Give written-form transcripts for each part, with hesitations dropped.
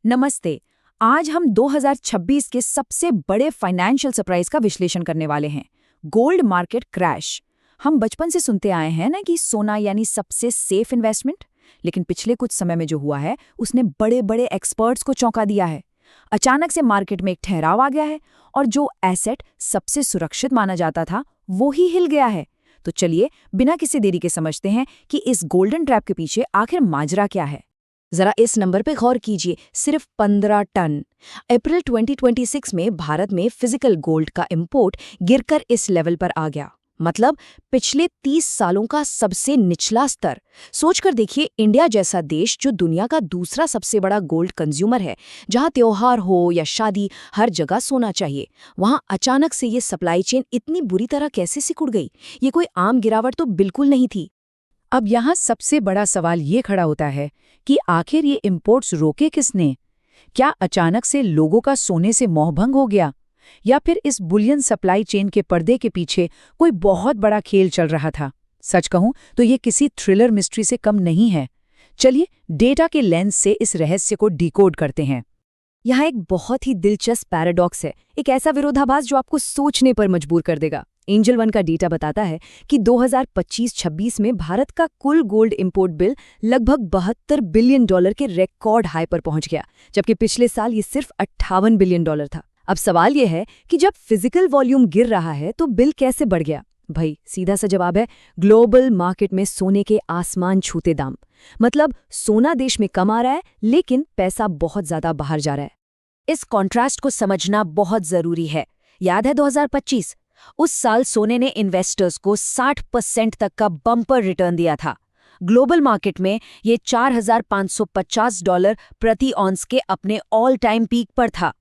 नमस्ते। आज हम 2026 के सबसे बड़े फाइनेंशियल सरप्राइज का विश्लेषण करने वाले हैं, गोल्ड मार्केट क्रैश। हम बचपन से सुनते आए हैं ना कि सोना यानी सबसे सेफ इन्वेस्टमेंट, लेकिन पिछले कुछ समय में जो हुआ है उसने बड़े बड़े एक्सपर्ट्स को चौंका दिया है। अचानक से मार्केट में एक ठहराव आ गया है और जो एसेट सबसे सुरक्षित माना जाता था वो ही हिल गया है। तो चलिए बिना किसी देरी के समझते हैं कि इस गोल्डन ट्रैप के पीछे आखिर माजरा क्या है। जरा इस नंबर पे गौर कीजिए, सिर्फ 15 टन। अप्रैल 2026 में भारत में फिजिकल गोल्ड का इंपोर्ट गिरकर इस लेवल पर आ गया, मतलब पिछले 30 सालों का सबसे निचला स्तर। सोचकर देखिए, इंडिया जैसा देश जो दुनिया का दूसरा सबसे बड़ा गोल्ड कंज्यूमर है, जहां त्योहार हो या शादी हर जगह सोना चाहिए, वहां अचानक से ये सप्लाई चेन इतनी बुरी तरह कैसे सिकुड़ गई? ये कोई आम गिरावट तो बिल्कुल नहीं थी। अब यहाँ सबसे बड़ा सवाल ये खड़ा होता है कि आखिर ये इंपोर्ट्स रोके किसने? क्या अचानक से लोगों का सोने से मोहभंग हो गया, या फिर इस बुलियन सप्लाई चेन के पर्दे के पीछे कोई बहुत बड़ा खेल चल रहा था? सच कहूं तो ये किसी थ्रिलर मिस्ट्री से कम नहीं है। चलिए डेटा के लेंस से इस रहस्य को डिकोड करते हैं। यहाँ एक बहुत ही दिलचस्प पैराडॉक्स है, एक ऐसा विरोधाभास जो आपको सोचने पर मजबूर कर देगा। एंजल वन का डेटा बताता है कि 2025-26 में भारत का कुल गोल्ड इंपोर्ट बिल लगभग $72 बिलियन के रिकॉर्ड हाई पर पहुंच गया, जबकि पिछले साल ये सिर्फ $58 बिलियन था। अब सवाल ये है कि जब फिजिकल वॉल्यूम गिर रहा है तो बिल कैसे बढ़ गया? भाई सीधा सा जवाब है, ग्लोबल मार्केट में सोने के आसमान छूते दाम। मतलब सोना देश में कम आ रहा है लेकिन पैसा बहुत ज्यादा बाहर जा रहा है। इस कॉन्ट्रास्ट को समझना बहुत जरूरी है। याद है 2025? उस साल सोने ने इन्वेस्टर्स को 60% तक का बम्पर रिटर्न दिया था। ग्लोबल मार्केट में ये $4,550 प्रति ऑन्स के अपने ऑल टाइम पीक पर था।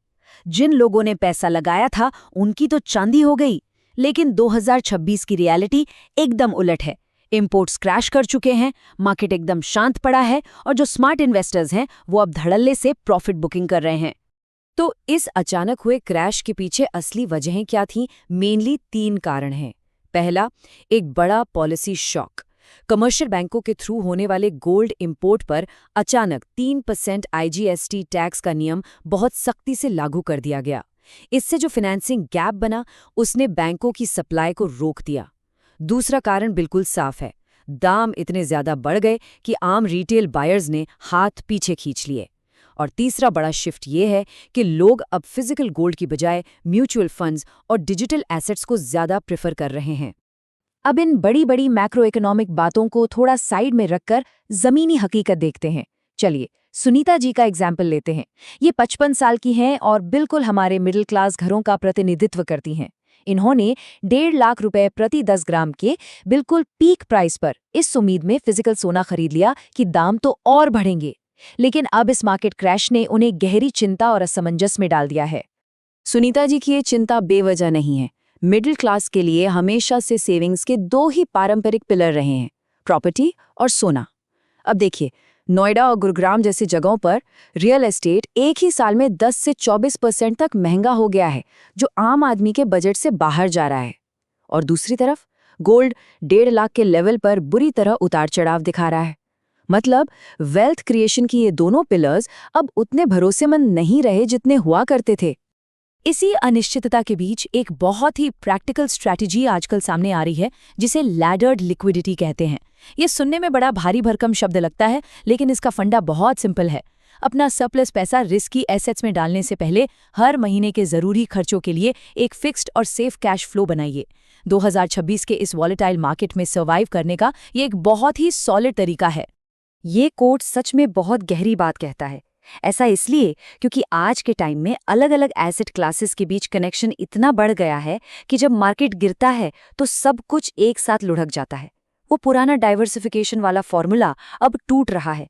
जिन लोगों ने पैसा लगाया था उनकी तो चांदी हो गई। लेकिन 2026 की रियलिटी एकदम उलट है। इंपोर्ट्स क्रैश कर चुके हैं, मार्केट एकदम शांत पड़ा है और जो स्मार्ट इन्वेस्टर्स हैं वो अब धड़ल्ले से प्रॉफिट बुकिंग कर रहे हैं। तो इस अचानक हुए क्रैश के पीछे असली वजहें क्या थीं? मेनली 3 कारण हैं। पहला, एक बड़ा पॉलिसी शॉक। कमर्शियल बैंकों के थ्रू होने वाले गोल्ड इंपोर्ट पर अचानक 3% IGST टैक्स का नियम बहुत सख्ती से लागू कर दिया गया। इससे जो फाइनेंसिंग गैप बना उसने बैंकों की सप्लाई को रोक दिया। दूसरा कारण बिल्कुल साफ है, दाम इतने ज्यादा बढ़ गए कि आम रिटेल बायर्स ने हाथ पीछे खींच लिए। और तीसरा बड़ा शिफ्ट ये है कि लोग अब फिजिकल गोल्ड की बजाय म्यूचुअल फंड्स और डिजिटल एसेट्स को ज्यादा प्रेफर कर रहे हैं। अब इन बड़ी बड़ी मैक्रो इकोनॉमिक बातों को थोड़ा साइड में रखकर जमीनी हकीकत देखते हैं। चलिए सुनीता जी का एग्जाम्पल लेते हैं। ये 55 साल की हैं और बिल्कुल हमारे मिडिल क्लास घरों का प्रतिनिधित्व करती हैं। इन्होंने 1.5 लाख रुपए प्रति 10 ग्राम के बिल्कुल पीक प्राइस पर इस उम्मीद में फिजिकल सोना खरीद लिया कि दाम तो और बढ़ेंगे। लेकिन अब इस मार्केट क्रैश ने उन्हें गहरी चिंता और असमंजस में डाल दिया है। सुनीता जी की ये चिंता बेवजह नहीं है। मिडिल क्लास के लिए हमेशा से सेविंग्स के 2 ही पारंपरिक पिलर रहे हैं, प्रॉपर्टी और सोना। अब देखिए, नोएडा और गुरुग्राम जैसी जगहों पर रियल एस्टेट एक ही साल में 10 से 24% तक महंगा हो गया है, जो आम आदमी के बजट से बाहर जा रहा है। और दूसरी तरफ गोल्ड 1.5 लाख के लेवल पर बुरी तरह उतार चढ़ाव दिखा रहा है। मतलब वेल्थ क्रिएशन की ये दोनों पिलर्स अब उतने भरोसेमंद नहीं रहे जितने हुआ करते थे। इसी अनिश्चितता के बीच एक बहुत ही प्रैक्टिकल स्ट्रैटेजी आजकल सामने आ रही है, जिसे लैडर्ड लिक्विडिटी कहते हैं। ये सुनने में बड़ा भारी भरकम शब्द लगता है, लेकिन इसका फंडा बहुत सिंपल है। अपना सरप्लस पैसा रिस्की एसेट्स में डालने से पहले हर महीने के जरूरी खर्चों के लिए एक फिक्स्ड और सेफ कैश फ्लो बनाइए। 2026 के इस वॉलेटाइल मार्केट में सर्वाइव करने का ये एक बहुत ही सॉलिड तरीका है। ये कोट सच में बहुत गहरी बात कहता है। ऐसा इसलिए क्योंकि आज के टाइम में अलग अलग एसेट क्लासेस के बीच कनेक्शन इतना बढ़ गया है कि जब मार्केट गिरता है तो सब कुछ एक साथ लुढ़क जाता है। वो पुराना डाइवर्सिफिकेशन वाला फॉर्मूला अब टूट रहा है।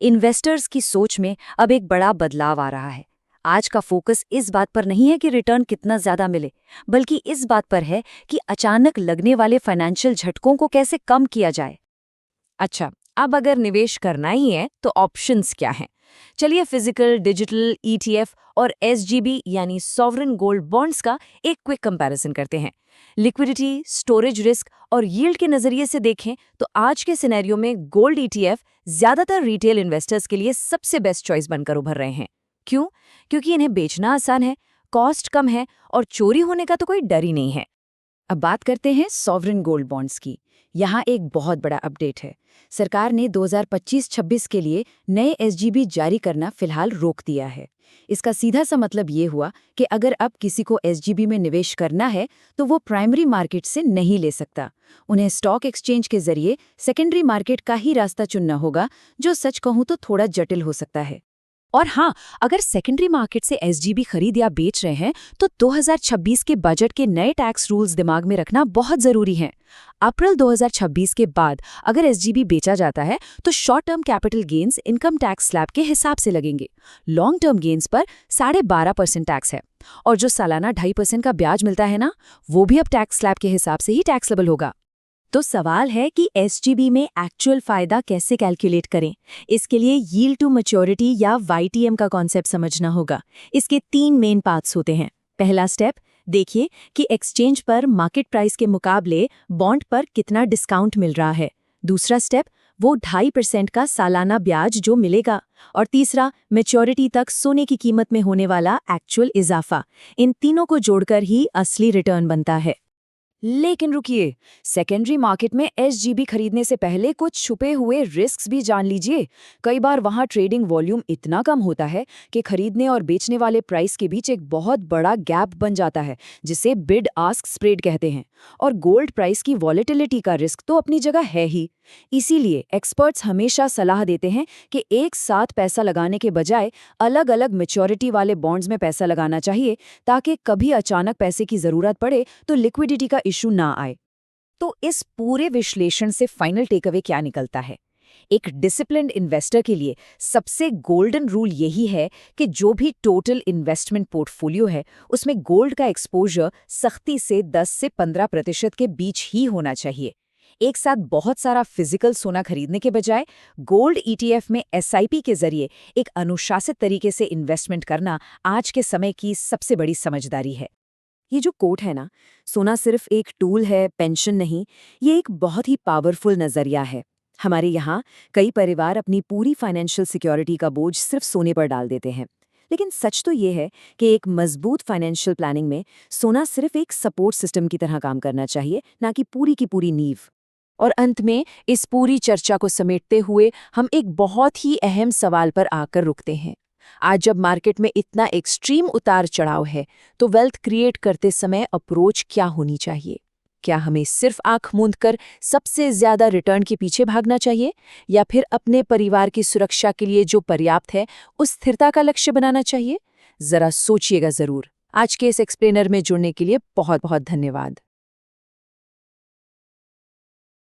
इन्वेस्टर्स की सोच में अब एक बड़ा बदलाव आ रहा है। आज का फोकस इस बात पर नहीं है कि रिटर्न कितना ज्यादा मिले, बल्कि इस बात पर है कि अचानक लगने वाले फाइनेंशियल झटकों को कैसे कम किया जाए। अच्छा, अब अगर निवेश करना ही है तो ऑप्शंस क्या हैं? चलिए फिजिकल, डिजिटल, ETF और SGB यानी सॉवरेन गोल्ड बॉन्ड्स का एक क्विक कंपैरिजन करते हैं। लिक्विडिटी, स्टोरेज रिस्क और यील्ड के नजरिए से देखें तो आज के सिनेरियो में गोल्ड ETF ज्यादातर रिटेल इन्वेस्टर्स के लिए सबसे बेस्ट चॉइस बनकर उभर रहे हैं। क्यों? क्योंकि इन्हें बेचना आसान है, कॉस्ट कम है और चोरी होने का तो कोई डर ही नहीं है। अब बात करते हैं सॉवरेन गोल्ड बॉन्ड्स की। यहाँ एक बहुत बड़ा अपडेट है। सरकार ने 2025-26 के लिए नए एसजीबी जारी करना फिलहाल रोक दिया है। इसका सीधा सा मतलब ये हुआ कि अगर अब किसी को एसजीबी में निवेश करना है तो वो प्राइमरी मार्केट से नहीं ले सकता। उन्हें स्टॉक एक्सचेंज के जरिए सेकेंडरी मार्केट का ही रास्ता चुनना होगा, जो सच कहूँ तो थोड़ा जटिल हो सकता है। और हाँ, अगर सेकेंडरी मार्केट से एसजीबी खरीद या बेच रहे हैं तो 2026 के बजट के नए टैक्स रूल्स दिमाग में रखना बहुत जरूरी है। अप्रैल 2026 के बाद अगर एसजीबी बेचा जाता है तो short term capital gains income tax slab के हिसाब से लगेंगे। लॉन्ग टर्म गेन्स पर 12.5% टैक्स है और जो सालाना 2.5% का ब्याज मिलता है ना, वो भी अब टैक्स स्लैब के हिसाब से ही टैक्सेबल होगा। तो सवाल है कि एसजीबी में एक्चुअल फायदा कैसे कैलकुलेट करें। इसके लिए यील्ड टू मैच्योरिटी या वाईटीएम का कॉन्सेप्ट समझना होगा। इसके 3 मेन पार्ट्स होते हैं। पहला स्टेप, देखिए कि एक्सचेंज पर मार्केट प्राइस के मुकाबले बॉन्ड पर कितना डिस्काउंट मिल रहा है। दूसरा स्टेप, वो 2.5% का सालाना ब्याज जो मिलेगा। और तीसरा, मैच्योरिटी तक सोने की कीमत में होने वाला एक्चुअल इजाफा। इन तीनों को जोड़कर ही असली रिटर्न बनता है। लेकिन रुकिए, सेकेंडरी मार्केट में एसजीबी खरीदने से पहले कुछ छुपे हुए रिस्क्स भी जान लीजिए। कई बार वहां ट्रेडिंग वॉल्यूम इतना कम होता है कि खरीदने और बेचने वाले प्राइस के बीच एक बहुत बड़ा गैप बन जाता है, जिसे बिड आस्क स्प्रेड कहते हैं। और गोल्ड प्राइस की वॉलेटिलिटी का रिस्क तो अपनी जगह है ही। इसीलिए एक्सपर्ट्स हमेशा सलाह देते हैं कि एक साथ पैसा लगाने के बजाय अलग अलग मैच्योरिटी वाले बॉन्ड्स में पैसा लगाना चाहिए, ताकि कभी अचानक पैसे की जरूरत पड़े तो लिक्विडिटी का इशू ना आए। तो इस पूरे विश्लेषण से फाइनल टेकअवे क्या निकलता है? एक डिसिप्लिन्ड इन्वेस्टर के लिए सबसे गोल्डन रूल यही है कि जो भी टोटल इन्वेस्टमेंट पोर्टफोलियो है उसमें गोल्ड का एक्सपोजर सख्ती से 10 से 15% के बीच ही होना चाहिए। एक साथ बहुत सारा फिजिकल सोना खरीदने के बजाय गोल्ड ईटीएफ में एसआईपी के जरिए एक अनुशासित तरीके से इन्वेस्टमेंट करना आज के समय की सबसे बड़ी समझदारी है। ये जो कोट है ना, सोना सिर्फ एक टूल है, पेंशन नहीं, ये एक बहुत ही पावरफुल नजरिया है। हमारे यहाँ कई परिवार अपनी पूरी फाइनेंशियल सिक्योरिटी का बोझ सिर्फ सोने पर डाल देते हैं। लेकिन सच तो ये है कि एक मजबूत फाइनेंशियल प्लानिंग में सोना सिर्फ एक सपोर्ट सिस्टम की तरह काम करना चाहिए, ना कि पूरी की पूरी नींव। और अंत में इस पूरी चर्चा को समेटते हुए हम एक बहुत ही अहम सवाल पर आकर रुकते हैं। आज जब मार्केट में इतना एक्सट्रीम उतार चढ़ाव है, तो वेल्थ क्रिएट करते समय अप्रोच क्या होनी चाहिए? क्या हमें सिर्फ आंख मूंद कर सबसे ज्यादा रिटर्न के पीछे भागना चाहिए, या फिर अपने परिवार की सुरक्षा के लिए जो पर्याप्त है उस स्थिरता का लक्ष्य बनाना चाहिए? जरा सोचिएगा जरूर। आज के इस एक्सप्लेनर में जुड़ने के लिए बहुत बहुत धन्यवाद।